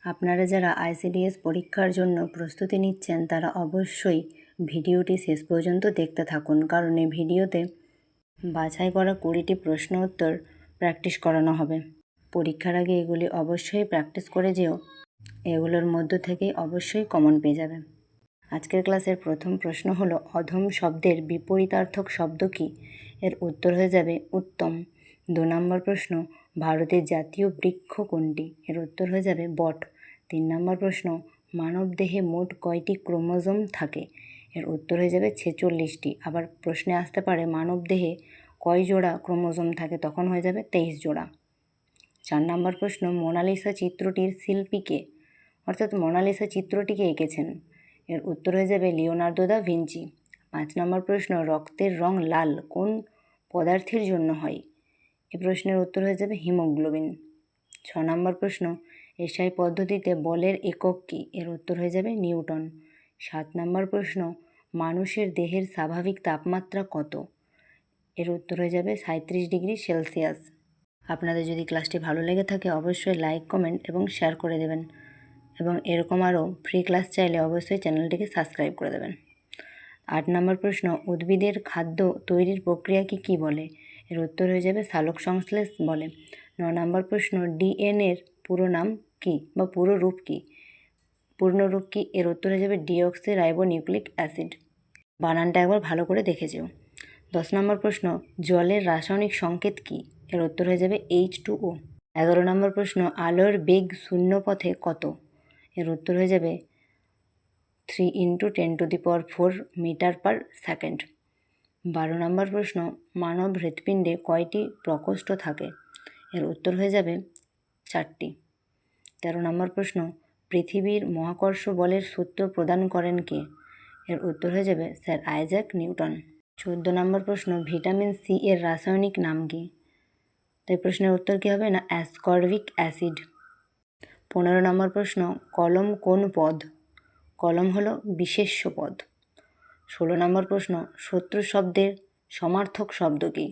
আপনারা যারা আইসিডিএস পরীক্ষার জন্য প্রস্তুতি নিচ্ছেন তারা অবশ্যই ভিডিওটি শেষ পর্যন্ত দেখতে থাকুন, কারণ এই ভিডিওতে বাছাই করা 20টি প্রশ্ন উত্তর প্র্যাকটিস করানো হবে। পরীক্ষার আগে এগুলি অবশ্যই প্র্যাকটিস করে যেও, এগুলোর মধ্য থেকেই অবশ্যই কমন পেয়ে যাবে। আজকের ক্লাসের প্রথম প্রশ্ন হলো অধম শব্দের বিপরীতার্থক শব্দ কী? এর উত্তর হয়ে যাবে উত্তম। 2 নম্বর প্রশ্ন ভারতের জাতীয় বৃক্ষ কোনটি? এর উত্তর হয়ে যাবে বট। 3 নম্বর প্রশ্ন মানবদেহে মোট কয়টি ক্রোমোজোম থাকে? এর উত্তর হয়ে যাবে 46টি। আবার প্রশ্নে আসতে পারে মানবদেহে কয় জোড়া ক্রোমোজোম থাকে, তখন হয়ে যাবে 23 জোড়া। 4 নম্বর প্রশ্ন মোনালিসা চিত্রটির শিল্পী কে? অর্থাৎ মোনালিসা চিত্রটিকে এঁকেছেন। এর উত্তর হয়ে যাবে লিওনার্দো দা ভিঞ্চি। 5 নম্বর প্রশ্ন রক্তের রং লাল কোন পদার্থের জন্য হয়? এই প্রশ্নের উত্তর হয়ে যাবে হিমোগ্লোবিন। 6 নম্বর প্রশ্ন এসআই পদ্ধতিতে বলের একক কী? এর উত্তর হয়ে যাবে নিউটন। 7 নম্বর প্রশ্ন মানুষের দেহের স্বাভাবিক তাপমাত্রা কত? এর উত্তর হয়ে যাবে 37 ডিগ্রি সেলসিয়াস। আপনাদের যদি ক্লাসটি ভালো লেগে থাকে অবশ্যই লাইক, কমেন্ট এবং শেয়ার করে দেবেন, এবং এরকম আরও ফ্রি ক্লাস চাইলে অবশ্যই চ্যানেলটিকে সাবস্ক্রাইব করে দেবেন। 8 নম্বর প্রশ্ন উদ্ভিদের খাদ্য তৈরির প্রক্রিয়াকে কী বলে? এর উত্তর হয়ে যাবে সালোকসংশ্লেষ বলে। 9 নম্বর প্রশ্ন ডিএনএর পুরো নাম কী বা পুরো রূপ কী? পূর্ণরূপ কী? এর উত্তর হয়ে যাবে ডিঅক্সি রাইবোনিউক্লিক অ্যাসিড। বানানটা একবার ভালো করে দেখে যেও। 10 নম্বর প্রশ্ন জলের রাসায়নিক সংকেত কী? এর উত্তর হয়ে যাবে H2O। 11 নম্বর প্রশ্ন আলোর বেগ শূন্য পথে কত? এর উত্তর হয়ে যাবে 3 × 10⁴ মিটার পার সেকেন্ড। 12 নম্বর প্রশ্ন মানব হৃৎপিণ্ডে কয়টি প্রকোষ্ঠ থাকে? এর উত্তর হয়ে যাবে 4টি। 13 নম্বর প্রশ্ন পৃথিবীর মহাকর্ষ বলের সূত্র প্রদান করেন কে? এর উত্তর হয়ে যাবে স্যার আইজ্যাক নিউটন। 14 নম্বর প্রশ্ন ভিটামিন সি এর রাসায়নিক নাম কি? তাই প্রশ্নের উত্তর কী হবে না অ্যাসকর্বিক অ্যাসিড। 15 নম্বর প্রশ্ন কলম কোন পদ? কলম হলো বিশেষ্য পদ। 16 নম্বর প্রশ্ন শত্রু শব্দের সমার্থক শব্দ কী?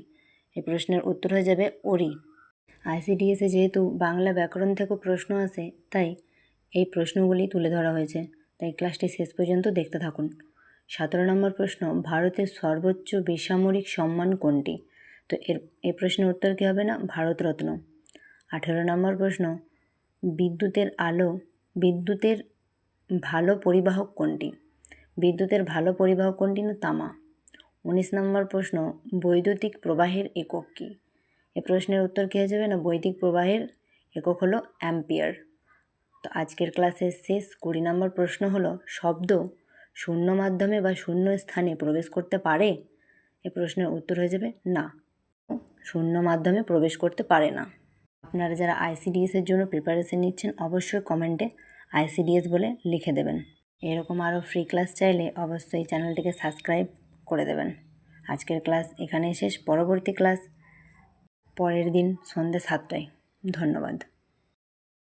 এই প্রশ্নের উত্তর হয়ে যাবে ওরি। আইসিডিএসে যেহেতু বাংলা ব্যাকরণ থেকে প্রশ্ন আসে তাই এই প্রশ্নগুলি তুলে ধরা হয়েছে, তাই ক্লাসটি শেষ পর্যন্ত দেখতে থাকুন। 17 নম্বর প্রশ্ন ভারতের সর্বোচ্চ বেসামরিক সম্মান কোনটি? তো এই প্রশ্নের উত্তর কী হবে না ভারতরত্ন। 18 নম্বর প্রশ্ন বিদ্যুতের ভালো পরিবাহক কোনটি? বিদ্যুতের ভালো পরিবাহক কোনটি না তামা। 19 নম্বর প্রশ্ন বৈদ্যুতিক প্রবাহের একক কী? এই প্রশ্নের উত্তর কী হয়ে যাবে না বৈদ্যুতিক প্রবাহের একক হলো অ্যাম্পিয়ার। তো আজকের ক্লাসের শেষ 20 নম্বর প্রশ্ন হলো শব্দ শূন্য মাধ্যমে বা শূন্য স্থানে প্রবেশ করতে পারে? এই প্রশ্নের উত্তর হয়ে যাবে না, শূন্য মাধ্যমে প্রবেশ করতে পারে না। আপনারা যারা আইসিডিএসের জন্য প্রিপারেশন নিচ্ছেন অবশ্যই কমেন্টে আইসিডিএস বলে লিখে দেবেন। এরকম আরও ফ্রি ক্লাস চাইলে অবশ্যই চ্যানেলটিকে সাবস্ক্রাইব করে দেবেন। আজকের ক্লাস এখানেই শেষ, পরবর্তী ক্লাস পরের দিন সন্ধ্যে 7টায়। ধন্যবাদ।